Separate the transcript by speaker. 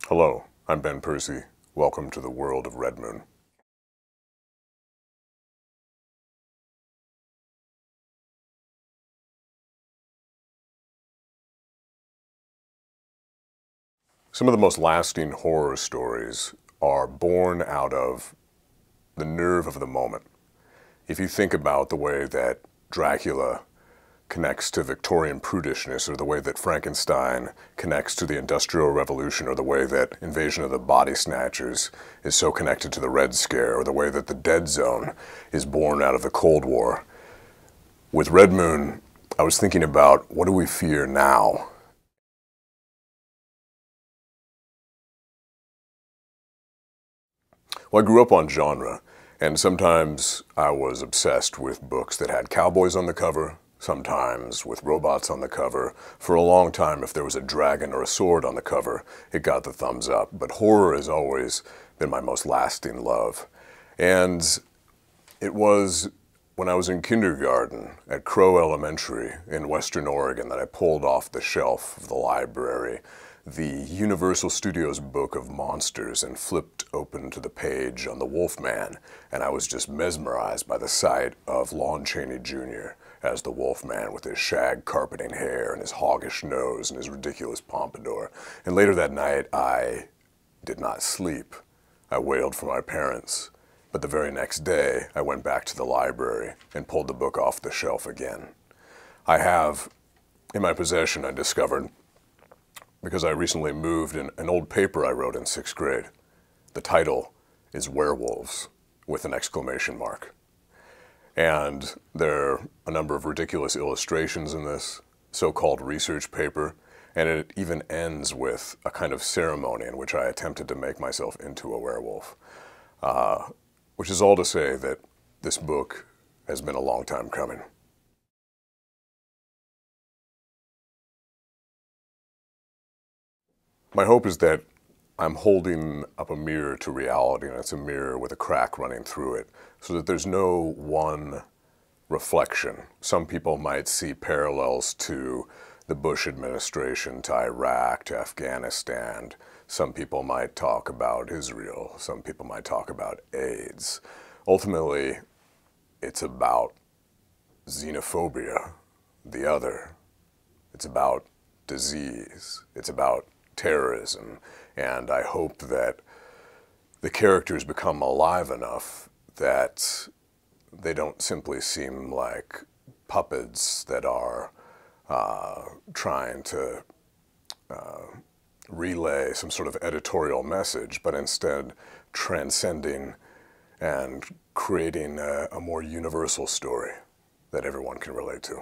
Speaker 1: Hello, I'm Ben Percy. Welcome to the world of Red Moon. Some of the most lasting horror stories are born out of the nerve of the moment. If you think about the way that Dracula connects to Victorian prudishness, or the way that Frankenstein connects to the Industrial Revolution, or the way that Invasion of the Body Snatchers is so connected to the Red Scare, or the way that the Dead Zone is born out of the Cold War. With Red Moon, I was thinking about, what do we fear now? Well, I grew up on genre, and sometimes I was obsessed with books that had cowboys on the cover, sometimes with robots on the cover. For a long time, if there was a dragon or a sword on the cover, it got the thumbs up. But horror has always been my most lasting love. And it was when I was in kindergarten at Crow Elementary in Western Oregon that I pulled off the shelf of the library the Universal Studios Book of Monsters and flipped open to the page on the Wolfman, and I was just mesmerized by the sight of Lon Chaney Jr. as the Wolfman with his shag carpeting hair and his hoggish nose and his ridiculous pompadour. And later that night, I did not sleep. I wailed for my parents. But the very next day, I went back to the library and pulled the book off the shelf again. I have, in my possession, I discovered, because I recently moved, an old paper I wrote in 6th grade. The title is Werewolves, with an exclamation mark. And there are a number of ridiculous illustrations in this so-called research paper, and it even ends with a kind of ceremony in which I attempted to make myself into a werewolf. Which is all to say that this book has been a long time coming. My hope is that I'm holding up a mirror to reality, and it's a mirror with a crack running through it, so that there's no one reflection. Some people might see parallels to the Bush administration, to Iraq, to Afghanistan. Some people might talk about Israel. Some people might talk about AIDS. Ultimately, it's about xenophobia, the other. It's about disease. It's about terrorism. And I hope that the characters become alive enough that they don't simply seem like puppets that are trying to relay some sort of editorial message, but instead transcending and creating a more universal story that everyone can relate to.